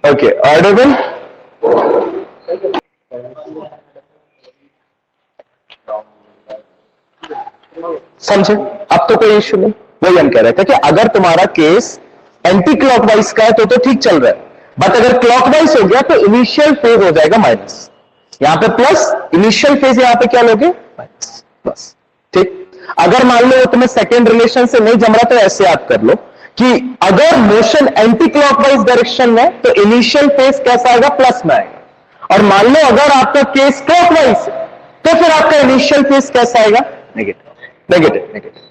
Okay, Audible? समझे? अब तो कोई इश्यू नहीं। वही हम कह रहे थे कि अगर तुम्हारा केस एंटी क्लॉकवाइज का है तो ठीक चल रहा है, बट अगर क्लॉकवाइज हो गया तो इनिशियल फेज हो जाएगा माइनस, यहां पे प्लस, इनिशियल फेज यहां पे क्या लोगे? Minus, plus. ठीक। अगर मान लो तुम्हें सेकेंड रिलेशन से नहीं जम रहा तो ऐसे याद कर लो कि अगर मोशन एंटी क्लॉकवाइज डायरेक्शन में तो इनिशियल फेज कैसा आएगा? प्लस में आएगा। और मान लो अगर आपका केस क्लॉकवाइज है तो फिर आपका इनिशियल फेज कैसा आएगा? Negative, negative, negative.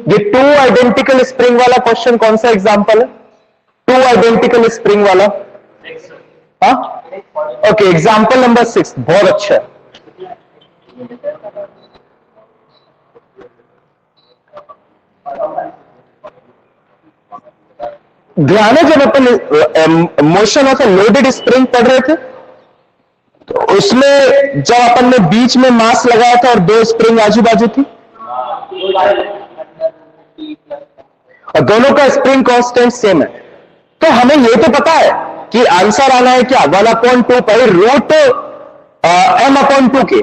ये टू आइडेंटिकल स्प्रिंग वाला क्वेश्चन कौन सा एग्जांपल है? टू आइडेंटिकल स्प्रिंग वाला? हाँ, ओके, एग्जांपल नंबर 6 बहुत अच्छा है। ध्यान है, जब अपन motion of a loaded spring पढ़ रहे थे तो उसमें जब अपन ने बीच में मास लगाया था और दो स्प्रिंग आजू बाजू थी और दोनों का स्प्रिंग कांस्टेंट सेम है, तो हमें ये तो पता है कि आंसर आना है क्या? 1/2 पाई रूट m/2 के।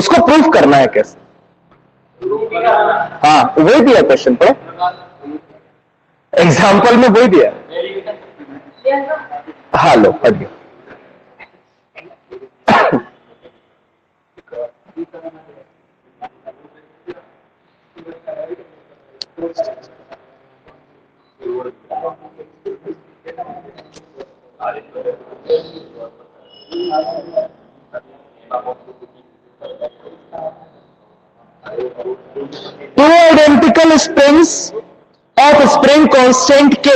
उसको प्रूफ करना है कैसे? हाँ, वही दिया क्वेश्चन पर, एग्जाम्पल में वही दिया। हाँ, लो पढ़ गया। Two identical springs of spring constant K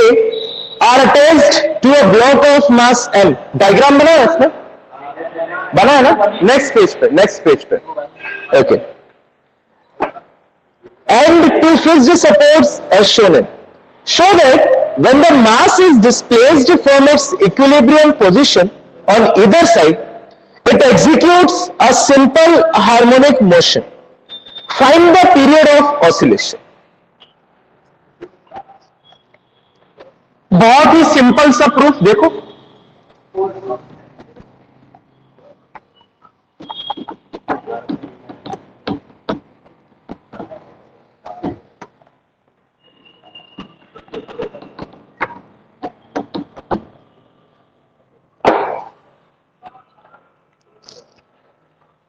are attached to a block of mass M. Diagram बना है इसमें? बना है ना? नेक्स्ट पेज पे, नेक्स्ट पेज पे। Okay. And two fixed supports as shown in. Show that when the mass is displaced from its equilibrium position on either side, it executes a simple harmonic motion. Find the period of oscillation. बहुत ही simple सा proof देखो।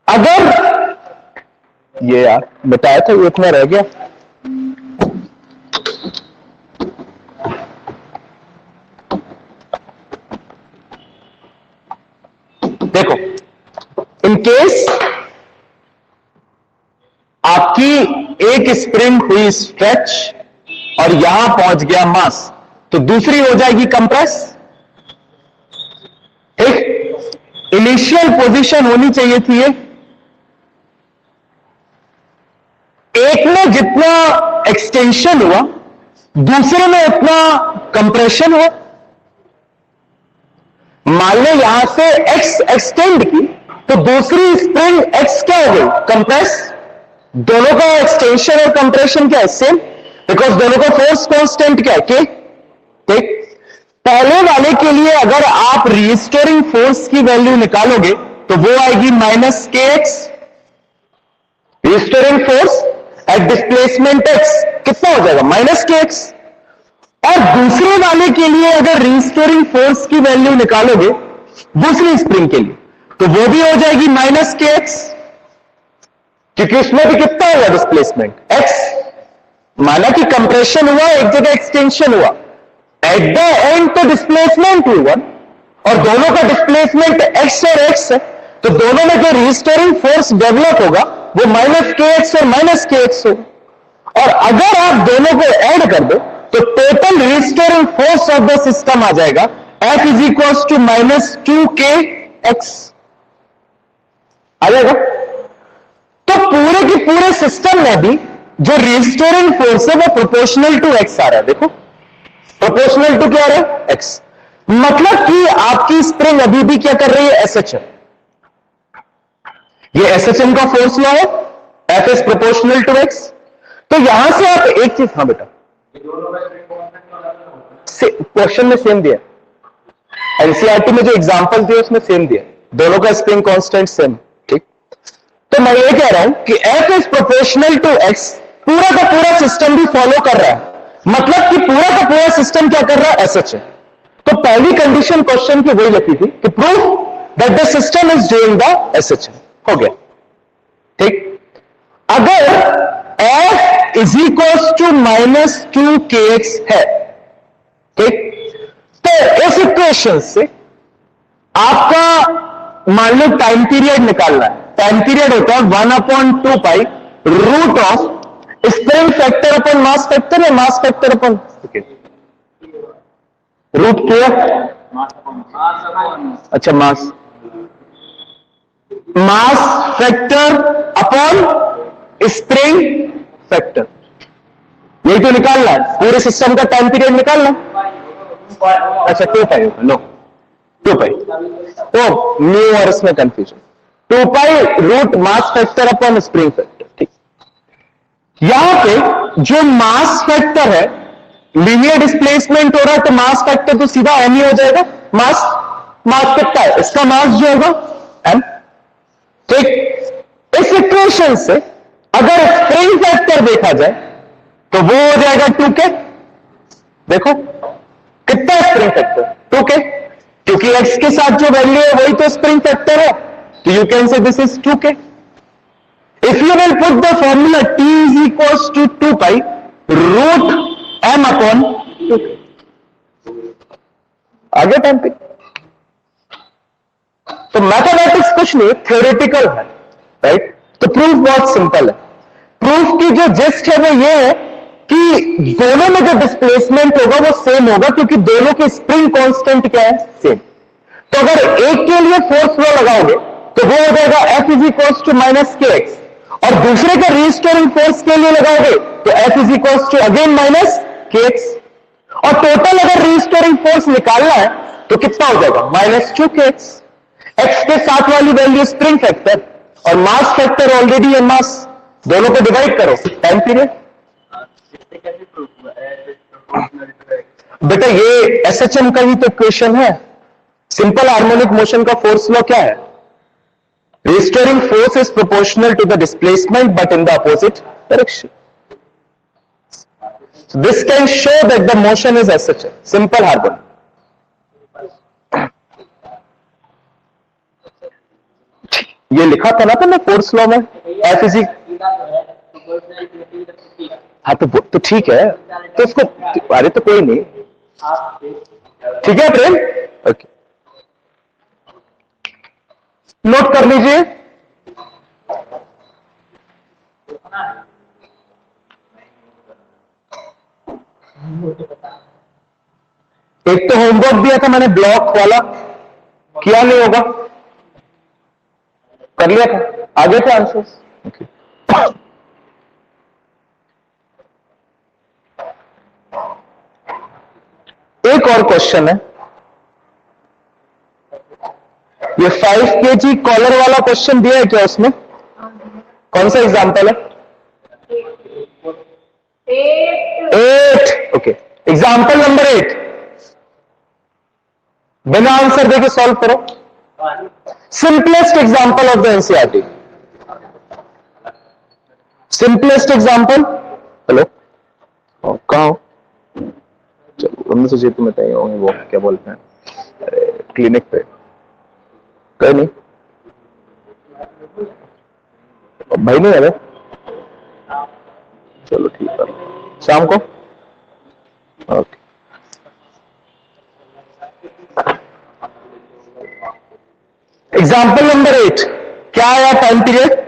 अगर ये यार बताया था, ये इतना रह गया। देखो, इन केस आपकी एक स्प्रिंग हुई स्ट्रेच और यहां पहुंच गया मास, तो दूसरी हो जाएगी कंप्रेस। ठीक, इनिशियल पोजीशन होनी चाहिए थी ये, एक में जितना एक्सटेंशन हुआ दूसरे में उतना कंप्रेशन हुआ। मान लो यहां से एक्स एक्सटेंड की तो दूसरी स्प्रिंग एक्स क्या हो गई? कंप्रेस। दोनों का एक्सटेंशन और कंप्रेशन क्या है? सेम, बिकॉज दोनों का फोर्स कांस्टेंट क्या है? के। ठीक, पहले वाले के लिए अगर आप रिस्टोरिंग फोर्स की वैल्यू निकालोगे तो वो आएगी -kx। Restoring force at displacement x कितना हो जाएगा? -kx। और दूसरे वाले के लिए अगर रिस्टोरिंग फोर्स की वैल्यू निकालोगे दूसरी स्प्रिंग के लिए तो वो भी हो जाएगी -kx, क्योंकि उसमें भी कितना हुआ डिस्प्लेसमेंट? x। माना कि कंप्रेशन हुआ, एक जगह एक्सटेंशन हुआ, एट द एंड तो डिस्प्लेसमेंट हुआ और दोनों का डिस्प्लेसमेंट x और x है, तो दोनों में जो रिस्टोरिंग फोर्स डेवलप होगा वो -kx और -kx होगा। और अगर आप दोनों को ऐड कर दो तो total restoring force of the system आ जाएगा F is equal to -2kx आ जाएगा। तो पूरे के पूरे सिस्टम में भी जो रिस्टोरिंग फोर्स है वो प्रोपोर्शनल टू x आ रहा है। देखो, प्रोपोर्शनल टू क्या आ रहा है? x। मतलब कि आपकी स्प्रिंग अभी भी क्या कर रही है, एसएचएम। ये एसएचएम का फोर्स लॉ है, F is proportional to X. तो यहां से आप एक चीज, हाँ बेटा, क्वेश्चन में सेम दिया, एनसीईआरटी में जो एग्जांपल दिए उसमें सेम दिया, दोनों का स्प्रिंग कांस्टेंट सेम। ठीक, तो मैं ये कह रहा हूं कि F is proportional to X, पूरा का पूरा सिस्टम भी फॉलो कर रहा है, मतलब कि पूरा का पूरा सिस्टम क्या कर रहा है, एसएचएम। तो पहली कंडीशन क्वेश्चन की वही लिखी थी कि proof that the system is doing the SHM, हो गया। ठीक, अगर f is equal to -2kx है, ठीक, तो इस इक्वेशन से आपका मान लो टाइम पीरियड निकालना है। टाइम पीरियड होता है 1/2 pi root of spring factor upon mass factor या मास फैक्टर अपॉन रूट क्या, अच्छा mass, mass factor upon spring factor, यही तो निकालना है, पूरे सिस्टम का टाइम पीरियड निकालना। अच्छा 2 पाई होगा, नो 2 पाई, तो न्यू और इसमें कंफ्यूजन, 2 पाई रूट मास फैक्टर अपॉन स्प्रिंग फैक्टर। ठीक, यहां पे जो मास फैक्टर है, लीनियर डिस्प्लेसमेंट हो रहा है तो मास फैक्टर तो सीधा एम ही हो जाएगा। मास, मास कितना है, इसका मास जो होगा एम। ठीक, इस इक्वेशन से अगर स्प्रिंग फैक्टर देखा जाए तो वो हो जाएगा 2k। देखो कितना स्प्रिंग फैक्टर, 2k, क्योंकि x के साथ जो वैल्यू है वही तो स्प्रिंग फैक्टर है, तो you can say this is 2k। If you will put the formula t is equals to 2 pi root m upon 2k, आगे टाइम पे। तो मैथमेटिक्स कुछ नहीं, थ्योरेटिकल है, राइट। तो प्रूफ बहुत सिंपल है। प्रूफ की जो जिस्ट है वो ये है कि दोनों में जो डिस्प्लेसमेंट होगा वो सेम होगा, क्योंकि दोनों की स्प्रिंग कांस्टेंट क्या है, सेम। तो अगर एक के लिए फोर्स लॉ लगाओगे तो वो हो जाएगा F is equals to -kx, और दूसरे का रीस्टोरिंग फोर्स के लिए लगाओगे तो F is equals to again -kx, और टोटल अगर रीस्टोरिंग फोर्स निकालना है तो कितना हो जाएगा, -2kx। x के साथ वाली वैल्यू स्प्रिंग फैक्टर और मास फैक्टर ऑलरेडी है मास, दोनों को डिवाइड करो, टाइम पीरियड। बेटा ये एसएचएम का ही तो इक्वेशन है, सिंपल हार्मोनिक मोशन का फोर्स लॉ क्या है, restoring force is proportional to the displacement but in the opposite direction. This can show that the motion is SHM, simple harmonic. ये लिखा था ना मैं फोर्स लॉ में, एफ इज, हाँ तो ठीक है, तो उसको, अरे तो कोई नहीं, ठीक है प्रेम, ओके, नोट कर लीजिए। एक तो होमवर्क दिया था मैंने ब्लॉक वाला, किया नहीं होगा, कर लिया था, आगे थे आंसर्स। एक और क्वेश्चन है, ये 5 kg कॉलर वाला क्वेश्चन दिया है क्या उसमें, कौन सा एग्जांपल है, 8, ओके, एग्जांपल नंबर 8, बिना आंसर देके सॉल्व करो, simplest example of the NCERT, simplest example. Hello, कहा हो, चलो हमने सोचे तुम बताइए होंगे, वो क्या बोलते हैं, क्लिनिक पे, कहीं नहीं, भाई नहीं है, चलो ठीक है, शाम को, ओके। एग्जाम्पल नंबर 8 क्या आया, टाइम पीरियड,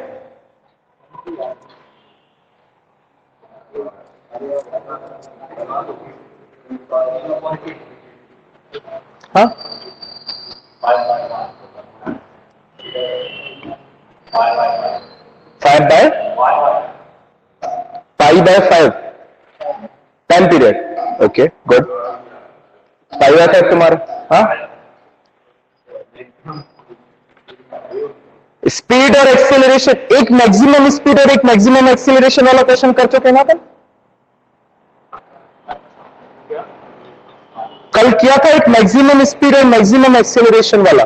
हाँ 5/5 टाइम पीरियड, ओके गुड। पाई आता है तुम्हारा? हाँ, स्पीड और एक्सेलरेशन, एक मैक्सिमम स्पीड और एक मैक्सिमम एक्सेलरेशन वाला क्वेश्चन कर चुके ना अपन? कल किया था एक मैक्सिमम स्पीड और मैक्सिमम एक्सेलरेशन वाला,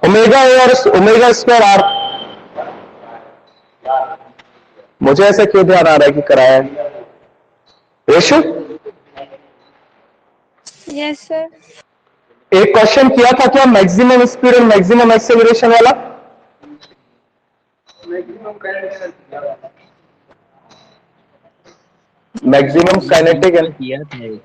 ओमेगा ए और ओमेगा स्क्वायर आर। मुझे ऐसा क्यों ध्यान आ रहा है कि कराया है? Reshu, yes sir. एक क्वेश्चन किया था क्या मैक्सिमम स्पीड और मैक्सिमम एक्सेलरेशन वाला? मैक्सिमम काइनेटिक है। किया था ये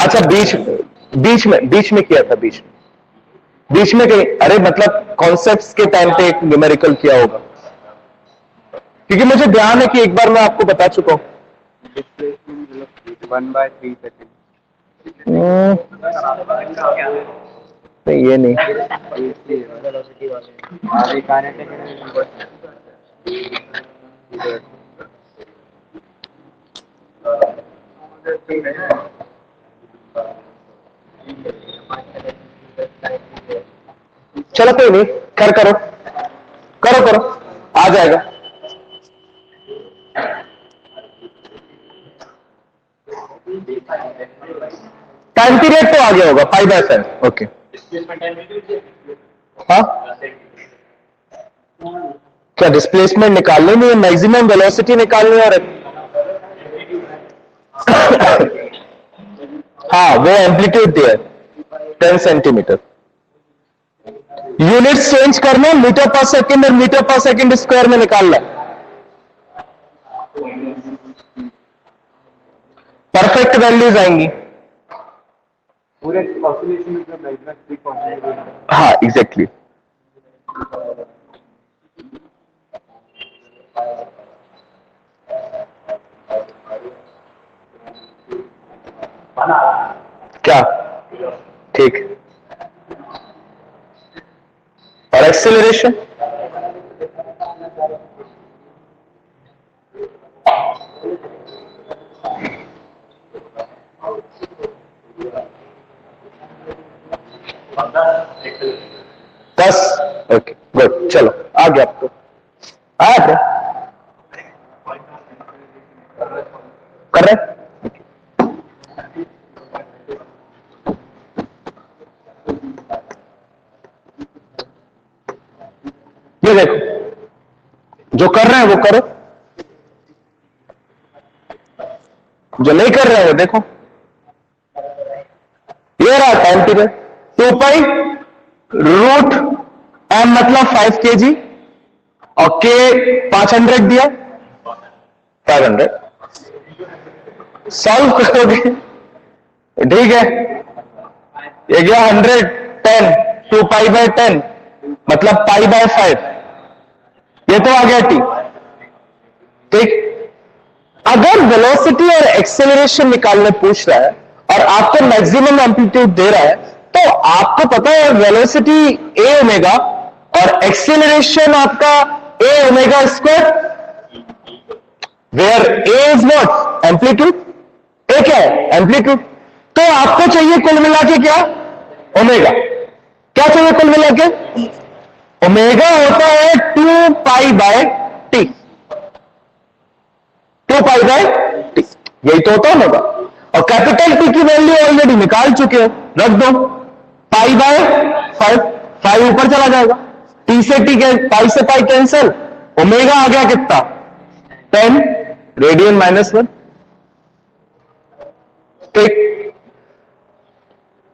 अच्छा, बीच में किया था, बीच में कहीं, अरे मतलब कॉन्सेप्ट्स के टाइम पे एक न्यूमेरिकल किया होगा, क्योंकि मुझे ध्यान है कि एक बार मैं आपको बता चुका हूं। 1/3 सेकंड। नहीं, ये नहीं। चलो कोई नहीं, करो करो करो, आ जाएगा। टाइम पीरियड तो आ गया होगा, 5/7। ओके, हाँ, क्या डिस्प्लेसमेंट निकालने में मैक्सिमम वेलोसिटी निकालनी है? और हाँ, वो एम्पलीट्यूड दिया है 10 सेंटीमीटर। यूनिट चेंज करना, मीटर पर सेकंड और मीटर पर सेकंड स्क्वायर में निकालना। परफेक्ट वैल्यूज आएंगी। पूरे ऑसिलेशन में हाँ, एग्जैक्टली। क्या? ठीक। और एक्सेलरेशन? दस। ओके, गुड, चलो आ गया आपको, आ गया। कर रहे? ये देखो, जो कर रहे हैं वो करो, जो नहीं कर रहे हैं वो देखो। ये रहा time period 2 pi root M, मतलब 5 kg, और के 500 दिया, 500। सॉल्व करोगे, ठीक है, ये गया 110, 2 पाई/10 मतलब पाई/5, ये तो आ गया टी। ठीक, अगर वेलोसिटी और एक्सेलरेशन निकालने पूछ रहा है और आपको मैक्सिमम एम्पलीट्यूड दे रहा है, तो आपको पता है वेलोसिटी ए ओमेगा और एक्सेलरेशन आपका A omega square, where A is what? Amplitude. A क्या है? एम्पलीट्यूड। तो आपको चाहिए कुल मिला के क्या? ओमेगा। क्या चाहिए कुल मिला के? ओमेगा होता है 2 पाई/टी, 2 पाई/टी, यही तो होता है ओमेगा। और कैपिटल टी की वैल्यू ऑलरेडी निकाल चुके हो, रख दो, पाई/5, 5 ऊपर चला जाएगा, टी से टी, पाई से पाई कैंसिल, ओमेगा आ गया कितना? 10 रेडियन -1। ठीक,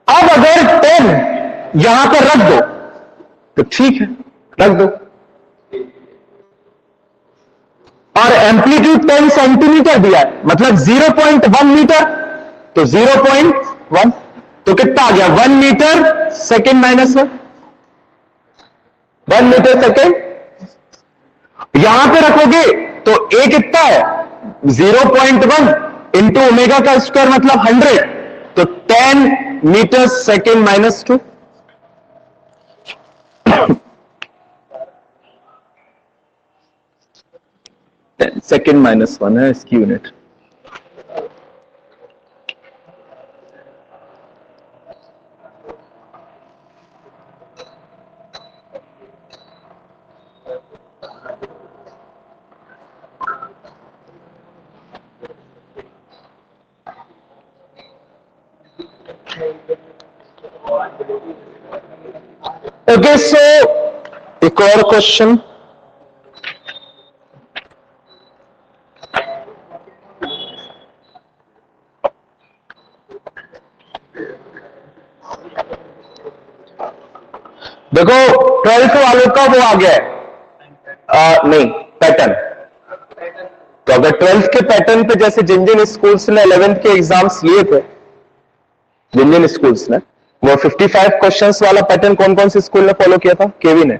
अब अगर 10 यहां पर रख दो तो ठीक है, रख दो, और एम्पलीट्यूड 10 सेंटीमीटर दिया है, मतलब 0.1 मीटर, तो 0.1, तो कितना आ गया? 1 मीटर सेकेंड -1, 1 मीटर सेकेंड। यहां पे रखोगे तो ए कितना है? 0.1 इंटू ओमेगा का स्क्वायर मतलब 100, तो 10 मीटर सेकेंड -2। सेकेंड -1 है इसकी यूनिट। ओके, सो एक और क्वेश्चन। देखो 12th वालों का वो आ गया है, नहीं पैटर्न। तो अगर 12th के पैटर्न पे जैसे जिन जिन स्कूल्स ने 11th के एग्जाम्स लिए थे, जिन जिन स्कूल्स ने वो 55 क्वेश्चंस वाला पैटर्न कौन कौन से स्कूल ने फॉलो किया था? केवी ने,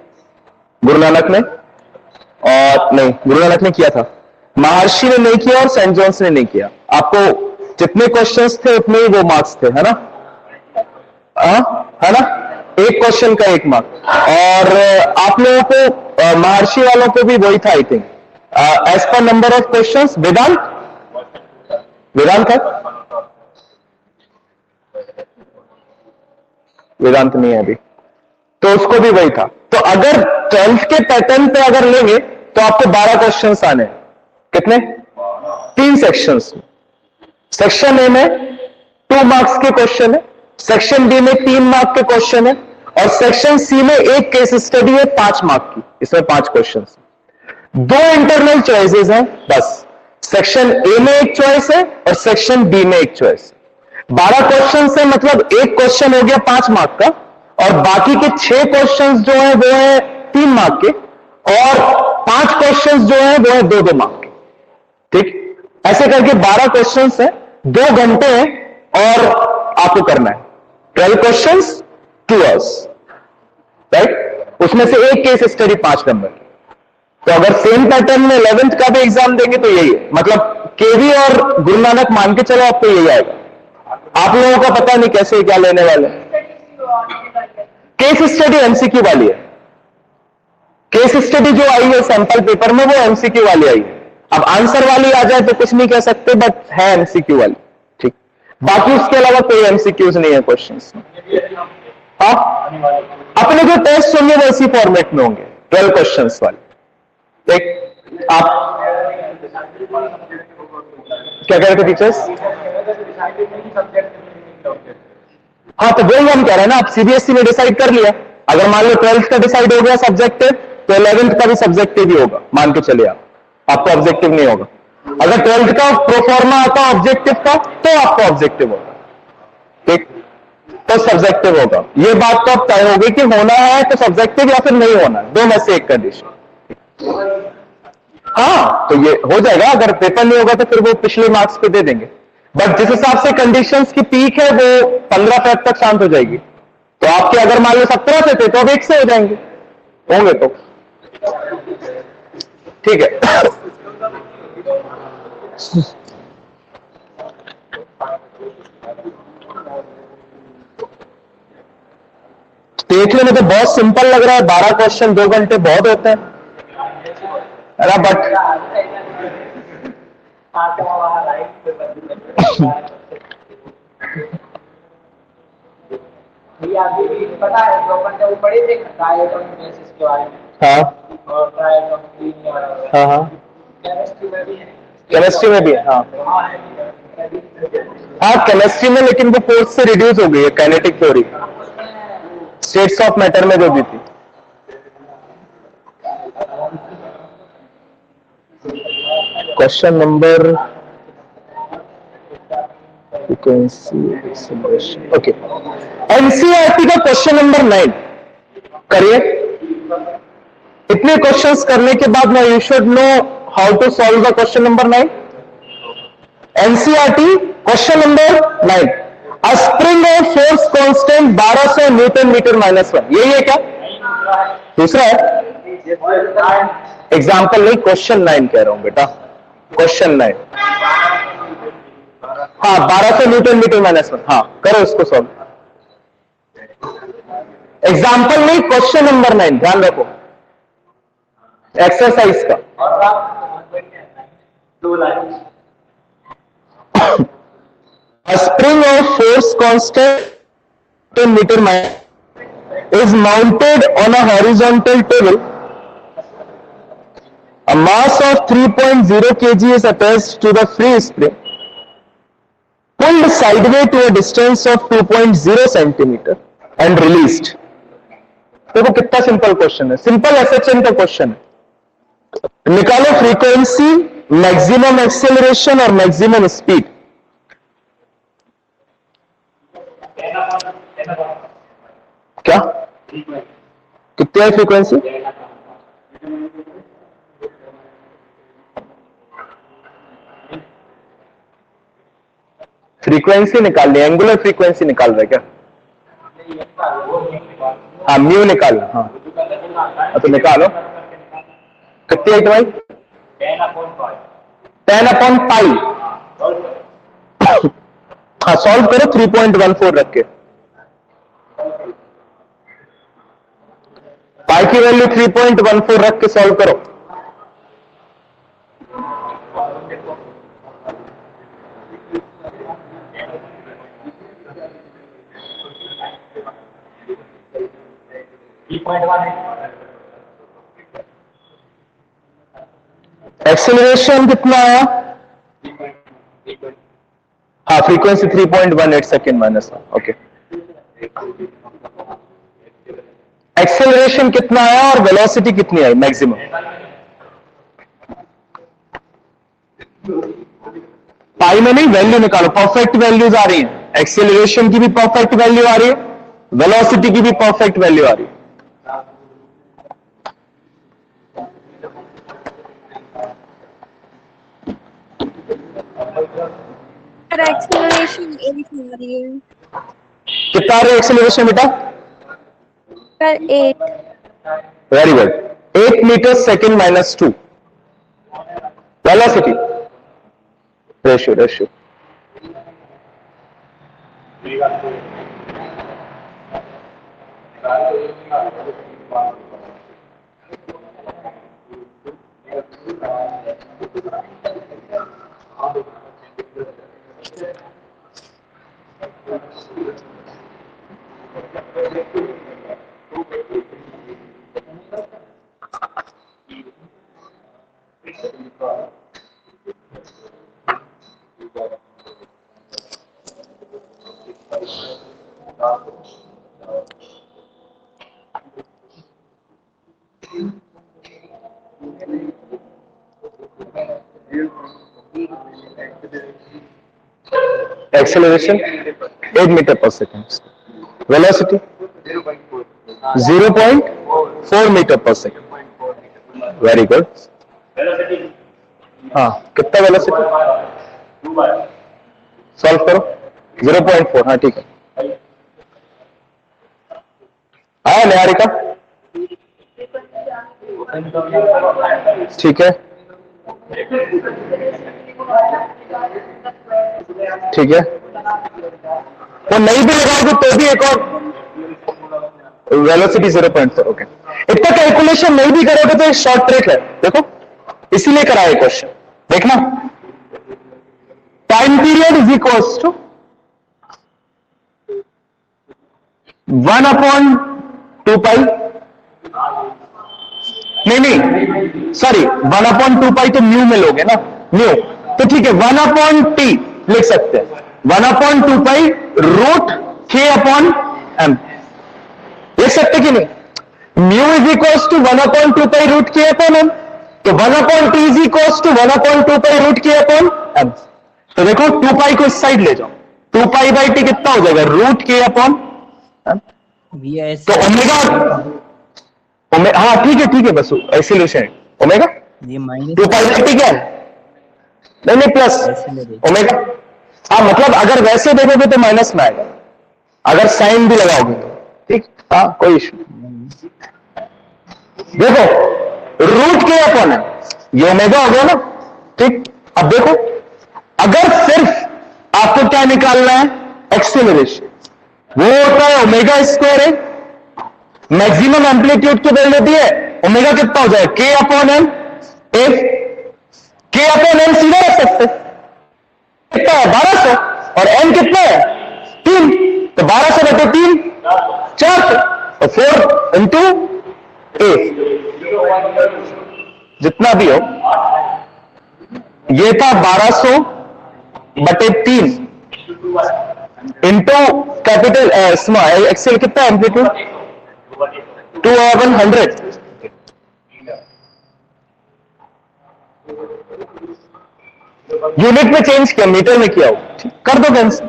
गुरु नानक ने, और नहीं गुरु नानक ने किया था, महर्षि ने नहीं किया और सेंट जॉन्स ने नहीं किया। आपको जितने क्वेश्चंस थे उतने ही वो मार्क्स थे, है ना? है ना? एक क्वेश्चन का 1 मार्क। और आप लोगों को महर्षि वालों को भी वही था I think, as per number of questions. Vedant है? वेदांत नहीं है अभी, तो उसको भी वही था। तो अगर 12th के पैटर्न पे अगर लेंगे तो आपको 12 क्वेश्चंस आने हैं। कितने? 3 सेक्शंस में। सेक्शन ए में 2 मार्क्स के क्वेश्चन है, सेक्शन बी में 3 मार्क के क्वेश्चन है, और सेक्शन सी में एक केस स्टडी है 5 मार्क की, इसमें 5 क्वेश्चन। 2 इंटरनल चॉइसेस हैं बस, सेक्शन ए में एक चॉइस है और सेक्शन बी में एक चॉइस। 12 क्वेश्चन से मतलब एक क्वेश्चन हो गया 5 मार्क का, और बाकी के 6 क्वेश्चन जो है वो है 3 मार्क के, और 5 क्वेश्चन जो है वो है 2-2 मार्क के। ठीक, ऐसे करके 12 क्वेश्चन है, 2 घंटे हैं और आपको करना है 12 क्वेश्चन 2 आवर्स, राइट? उसमें से एक केस स्टडी 5 नंबर की। तो अगर सेम पैटर्न में 11th का भी एग्जाम देंगे तो यही है, मतलब केवी और गुरु नानक मान के चलो आपको यही आएगा। आप लोगों का पता नहीं कैसे क्या लेने वाले। केस स्टडी एमसीक्यू वाली है, केस स्टडी जो आई है सैंपल पेपर में वो एमसीक्यू वाली आई है। अब आंसर वाली आ जाए तो कुछ नहीं कह सकते, बट है एमसीक्यू वाली। ठीक, बाकी उसके अलावा कोई एमसीक्यूज नहीं है क्वेश्चंस में। हाँ, अपने जो टेस्ट होंगे वो इसी फॉर्मेट में होंगे, 12 क्वेश्चंस वाले। ठीक, आप क्या कह रहे थे टीचर्स? हाँ, तो वही हम कह रहे हैं ना, आप सीबीएसई ने डिसाइड कर लिया। अगर मान लो 12th का डिसाइड हो गया सब्जेक्टिव, तो 11th का भी सब्जेक्टिव ही होगा, मान के चलिए आपको ऑब्जेक्टिव नहीं होगा। अगर 12th का प्रोफॉर्मा आता ऑब्जेक्टिव का, तो आपको ऑब्जेक्टिव होगा। ठीक, तो सब्जेक्टिव होगा। ये बात तो अब तय होगी कि होना है तो सब्जेक्टिव या फिर नहीं होना, 2 में से एक कंडीशन। हाँ, तो ये हो जाएगा। अगर पेपर नहीं होगा तो फिर वो पिछले मार्क्स पे दे देंगे, बट जिस हिसाब से कंडीशंस की पीक है वो 15 फेब तक शांत हो जाएगी। तो आपके अगर मान लो 17 से थे तो अब 1 से हो जाएंगे, होंगे तो ठीक है। देखने में तो बहुत सिंपल लग रहा है, 12 क्वेश्चन 2 घंटे बहुत होते हैं, बट पता है 2 घंटे वो पढ़े थे ट्रायटॉन बेसिस के बारे में। हाँ और ट्रायटॉन की हाँ हाँ, केमिस्ट्री में भी है। केमिस्ट्री में भी है। हाँ हाँ, केमिस्ट्री में, लेकिन वो कोर्स से रिड्यूस हो गई है, kinetic theory states of matter में जो दी थी। क्वेश्चन नंबर ओके, एनसीईआरटी का क्वेश्चन नंबर 9 करिए। इतने क्वेश्चंस करने के बाद ना you should know how to solve the question number 9। NCERT question number 9, a spring of force constant 1200 newton metre -1, यही है क्या? दूसरा है एग्जाम्पल नहीं, क्वेश्चन 9 कह रहा हूं बेटा, क्वेश्चन 9। हाँ, 1200 न्यूटन मीटर -1। हाँ, करो इसको सॉल्व। एग्जाम्पल नहीं, क्वेश्चन नंबर 9, ध्यान रखो एक्सरसाइज का। A spring of force constant in meter is mounted on a horizontal table. A mass of 3.0 kg is attached to the free spring. pulled sideways to a distance of 2.0 centimeter and released. देखो कितना simple question है, simple एसएचएन का question है। निकालो frequency, maximum acceleration और maximum speed. क्या कितनी है फ्रीक्वेंसी? फ्रीक्वेंसी निकाल ली, एंगुलर फ्रीक्वेंसी निकाल रहे क्या? हाँ म्यू निकाल, हाँ तो निकालो। कितनी है तुम्हारी? 10/पाई। हाँ सॉल्व करो 3.14 रख के। पाई की वैल्यू 3.14 रख के सॉल्व करो। एक्सेलरेशन कितना आया? हाँ frequency 3.18 second minus, okay. Acceleration कितना आया और वेलोसिटी कितनी आई मैक्सिमम? पाई में नहीं, वैल्यू निकालो, परफेक्ट वैल्यूज आ रही है। एक्सेलरेशन की भी परफेक्ट वैल्यू आ रही है, वेलोसिटी की भी परफेक्ट वैल्यू आ रही है। एक्सेलरेशन 8 आ रही है। कितना आ रही है एक्सेलरेशन बेटा? 8। Very good, 8 metre second minus 2। Velocity ratio acceleration 8 metre per second, velocity 0.4 metre per second. Very good. हाँ कितना वेलोसिटी? सॉल्व करो 0.4। हाँ ठीक है, आया निहारिका? ठीक है ठीक है, वो नहीं भी लगाओगे तो भी एक और वेलोसिटी 0.4। ओके, इतना कैलकुलेशन नहीं भी करोगे तो एक शॉर्ट ट्रिक है, देखो इसीलिए कराया क्वेश्चन। देखना, time period is equals to 1/2 नहीं सॉरी 1/2 तो म्यू में लोगे ना, म्यू तो ठीक है 1/t लिख सकते हैं, 1/2 रूट k/m लिख सकते कि नहीं? Mu is equals to 1/2 root k/m, तो 1/t is equals to 1/2 root k/m। तो देखो 2 को इस साइड ले जाओ, 2π/t कितना हो जाएगा? Root k/m। तो ओमेगा, हाँ ठीक है बस एक्सेलरेशन ओमेगा, ये माइनस 2π/t क्या है? नहीं प्लस ओमेगा। हाँ मतलब अगर वैसे देखोगे तो माइनस में आएगा, अगर साइन भी लगाओगे तो ठीक। हाँ कोई इशू। देखो रूट k/m है, ये ओमेगा हो गया ना, ठीक। अब देखो अगर सिर्फ आपको क्या निकालना है? एक्सेलरेशन, वो होता है ओमेगा स्क्वायर है, मैक्सिमम एम्पलीट्यूड की वैल्यू दी है, ओमेगा कितना हो जाएगा? k/m। k/m सीधा रख सकते, कितना है? 1200, और m कितना है? 3, तो 1200/3 400, तो 4 इंटू a, जितना भी हो, ये था 1200/3 इंटू कैपिटल स्मॉल एक्सेल कितना एम्पलीट्यूड 2/100 यूनिट में चेंज किया, मीटर में किया हो, ठीक, कर दो cancel.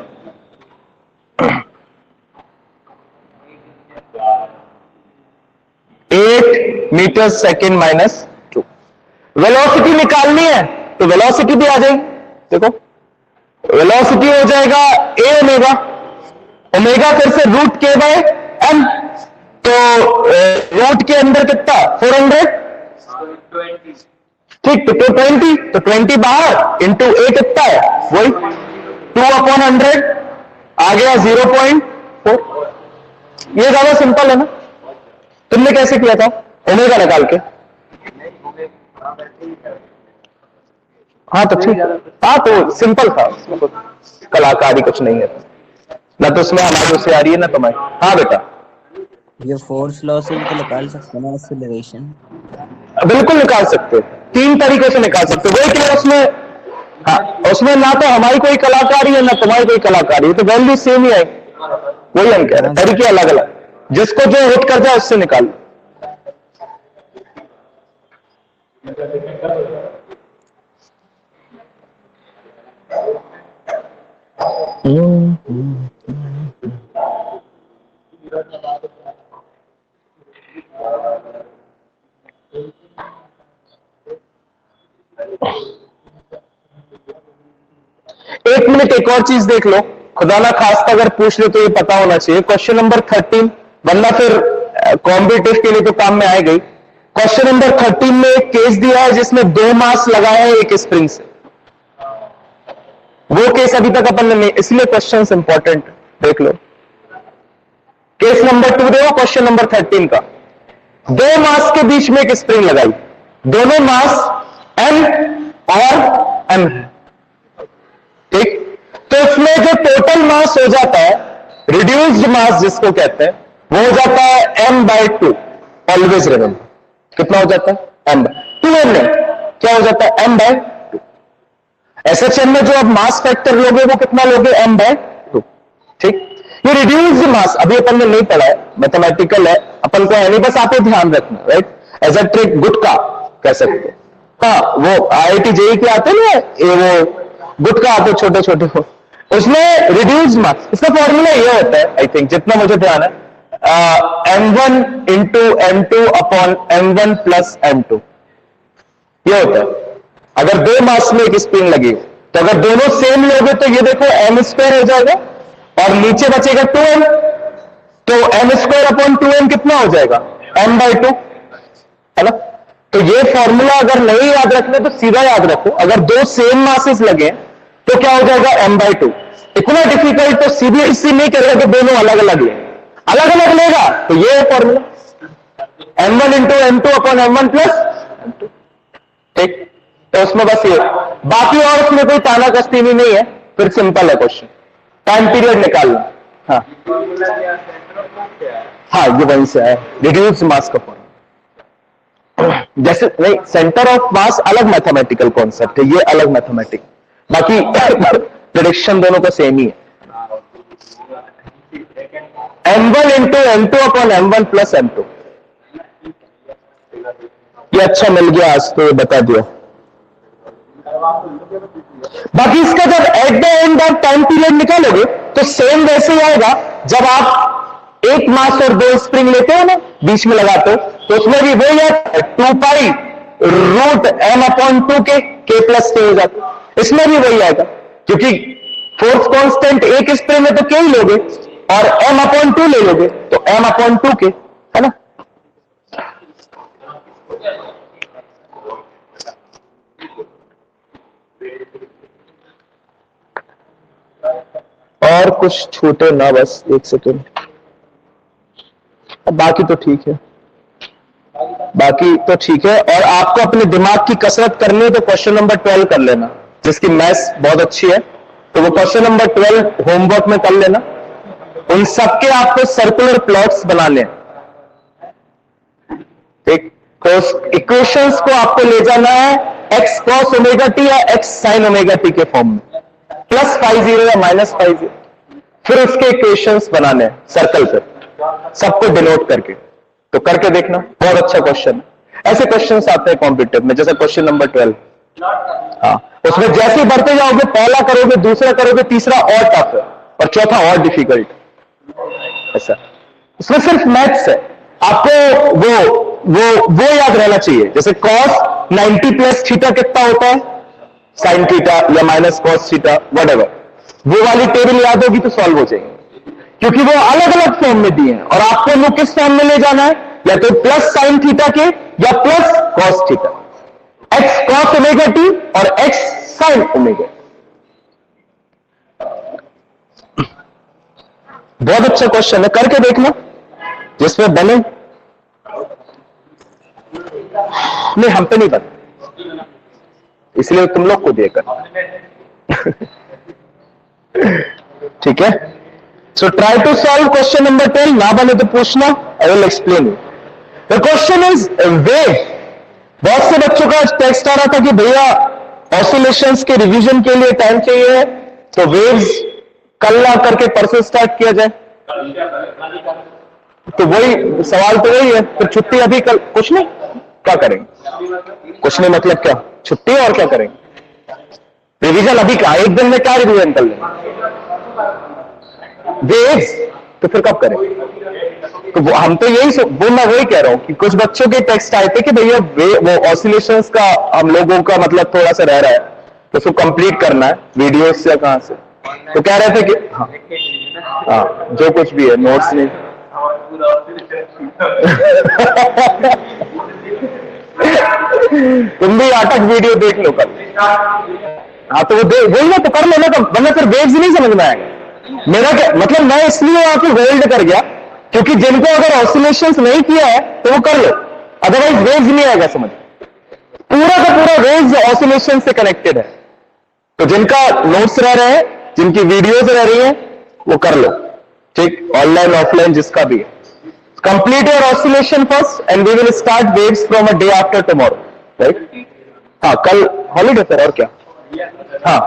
8 metre second minus 2। Velocity निकालनी है तो वेलोसिटी भी आ जाएगी। देखो वेलोसिटी हो जाएगा ए ओमेगा, ओमेगा फिर से रूट के बाय एम, तो रूट के अंदर कितना 400, ठीक, तो 20, तो 20 बाहर इंटू ए कितना है वही 2/100 आ गया 0.4। ये ज्यादा सिंपल है ना। तुमने कैसे किया था ओमेगा निकाल के? हाँ तो ठीक, हाँ तो सिंपल था, उसमें तो कलाकारी कुछ नहीं है ना, तो उसमें हमारी उससे आ रही है ना तुम्हारी। हाँ बेटा ये फोर्स लॉ से भी तो निकाल सकते हैं ना एक्सेलरेशन? बिल्कुल निकाल सकते हो, 3 तरीकों से निकाल सकते हो। वही कि उसमें, हाँ, उसमें ना तो हमारी कोई कलाकारी है ना तुम्हारी कोई कलाकारी है, तो वैल्यू सेम ही आएगी। वही हम कह रहे हैं, तरीके अलग अलग, जिसको जो हिट कर जाए उससे निकाल लो। एक मिनट, एक और चीज देख लो, खुदा ना खास्ता अगर पूछ ले तो ये पता होना चाहिए। क्वेश्चन नंबर 13, वरना फिर कॉम्पिटिटिव के लिए तो काम में आएगा ही। क्वेश्चन नंबर 13 में एक केस दिया है जिसमें 2 मास लगाए हैं एक स्प्रिंग से। वो केस अभी तक अपन ने नहीं, इसलिए क्वेश्चन इंपॉर्टेंट देख लो। केस नंबर 2 देखो, क्वेश्चन नंबर 13 का। 2 मास के बीच में एक स्प्रिंग लगाई, दोनों मास एम और एम है, ठीक। तो इसमें जो टोटल मास हो जाता है, रिड्यूस्ड मास जिसको कहते हैं, वो हो जाता है m/2। ऑलवेज रिमेंबर कितना हो जाता है m/2। में क्या हो जाता है m/2। एसएचएम में जो अब मास फैक्टर लोगे वो कितना लोगे m/2, ठीक। ये रिड्यूस्ड मास अभी अपन ने नहीं पढ़ा है, मैथमेटिकल है, अपन को है नहीं, बस आपको ध्यान रखना, राइट। एज अ ट्रिक गुटका कह सकते हो। हाँ, वो IIT JEE के आते ना, वो गुटका आते छोटे छोटे, हो उसमें रिड्यूस्ड मास, इसका फॉर्मूला ये होता है, आई थिंक जितना मुझे ध्यान है, m1 into m2 upon m1 plus m2, ये होता है। अगर 2 मास में एक स्प्रिंग लगी तो अगर दोनों सेम लोगे तो ये देखो m² हो जाएगा और नीचे बचेगा 2m, तो m² अपॉन 2m कितना हो जाएगा m/2, है ना। तो ये फॉर्मूला अगर नहीं याद रखना तो सीधा याद रखो, अगर 2 सेम मासेस लगे तो क्या हो जाएगा m/2। इतना डिफिकल्ट तो सीबीएसई नहीं करेगा कि दोनों अलग अलग ले, अलग अलग लेगा, तो ये है formula m1 into m2 upon m1 plus m2, ठीक। तो उसमें बस ये, बाकी और उसमें कोई ताना कस्तीनी नहीं है, फिर सिंपल है क्वेश्चन, टाइम पीरियड निकालना। हाँ हाँ, ये वहीं से है, रिड्यूस्ड मास का फॉर्मूला। जैसे नहीं, सेंटर ऑफ मास अलग मैथमेटिकल कॉन्सेप्ट है, ये अलग मैथमेटिक, बाकी प्रेडिक्शन दोनों का सेम ही है। m1 into m2 upon m1 plus m2, ये अच्छा मिल गया आज तो, ये बता दिया। बाकी इसका जब at the end of time period निकालोगे तो सेम वैसे ही आएगा। जब आप एक मास और 2 स्प्रिंग लेते हो ना, बीच में लगाते हो, तो उसमें भी वही है 2π root m/2 k plus k हो जाता है। इसमें भी वही आएगा, क्योंकि फोर्स कांस्टेंट एक स्प्रिंग में तो k ही लोगे और m/2 ले लोगे तो m/2 k, है ना। और कुछ छूटे ना, बस एक सेकेंड, बाकी तो ठीक है, बाकी तो ठीक है। और आपको अपने दिमाग की कसरत करनी है तो क्वेश्चन नंबर 12 कर लेना, जिसकी मैथ्स बहुत अच्छी है, तो वो क्वेश्चन नंबर 12 होमवर्क में कर लेना। उन सबके आपको सर्कुलर प्लॉट्स बनाने हैं, ठीक। तो इक्वेशंस को आपको ले जाना है x cos ओमेगा टी या x sin ओमेगा टी के फॉर्म में, +50 या -50, फिर उसके इक्वेशंस बनाने हैं सर्कल पे, सबको डिनोट करके। तो करके देखना, बहुत अच्छा क्वेश्चन है। ऐसे क्वेश्चंस आते हैं कॉम्पिटिटिव में, जैसे क्वेश्चन नंबर 12। हाँ, उसमें जैसे ही बढ़ते जाओगे, पहला करोगे, दूसरा करोगे, तीसरा और टफ है, और चौथा और डिफिकल्ट, ऐसा। इसमें सिर्फ मैथ्स है, आपको वो याद रहना चाहिए। जैसे cos 90 + थीटा कितना होता है, sin थीटा या माइनस cos थीटा, व्हाटएवर, वो वाली टेबल याद होगी तो सॉल्व हो जाएंगे, क्योंकि वो अलग अलग फॉर्म में दिए हैं, और आपको वो किस फॉर्म में ले जाना है, या तो प्लस sin थीटा के या plus cos theta, x cos omega t और x sin ओमेगा। बहुत अच्छा क्वेश्चन है, करके देखना, जिसमें बने। नहीं, हम पे नहीं बने, इसलिए तुम लोग को देकर। ठीक है, so try to solve question number 12। ना बने तो पूछना, I will explain you. The question is wave. बहुत से बच्चों का टेक्स्ट आ रहा था कि भैया ऑसिलेशंस के रिवीजन के लिए टाइम चाहिए, तो वेव्स कल ना करके परसों स्टार्ट किया जाए। तो वही सवाल, तो वही है, फिर छुट्टी अभी कल कुछ नहीं, क्या करेंगे? कुछ नहीं मतलब क्या, छुट्टी, और क्या करेंगे? रिवीजन अभी का, एक दिन में क्या रिवीजन कर लेंगे? वेव्स, तो फिर कब करें? तो हम तो यही वो मैं वही कह रहा हूं कि कुछ बच्चों के टेक्स्ट आए थे कि भैया वो ऑसिलेशंस का हम लोगों का मतलब थोड़ा सा रह रहा है, तो उसको कंप्लीट करना है वीडियोस से, कहां से, तो कह रहे थे कि हाँ जो कुछ भी है नोट्स नहीं। तुम भी आटक वीडियो देख लो कल। हाँ, तो वही ना, तो कर लेना, तो वरना फिर वेव्स नहीं समझ में आएगा। मेरा क्या मतलब, मैं इसलिए वहां पे होल्ड कर गया क्योंकि जिनको अगर ऑसिलेशंस नहीं किया है तो वो कर लो, अदरवाइज वेव्स नहीं आएगा समझ। पूरा का पूरा वेव्स ऑसिलेशन से कनेक्टेड है, तो जिनका नोट्स रह रहे हैं, जिनकी वीडियोस रह रही हैं, वो कर लो, ठीक, ऑनलाइन ऑफलाइन जिसका भी है। Complete your oscillation first and we will start waves from a day after tomorrow, right? हाँ, कल हॉलीडे सर, और क्या? हाँ,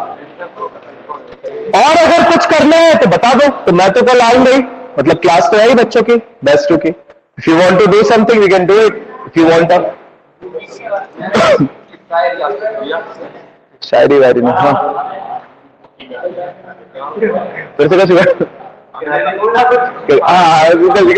और अगर कुछ करना है तो बता दो, तो मैं तो कल आऊंगा ही, मतलब क्लास तो है ही बच्चों की, बेस्ट टू की। If you want to do something we can do it, if you want. शायरी वायरी में, हाँ, फिर से कैसे? हाँ, एक मिनट।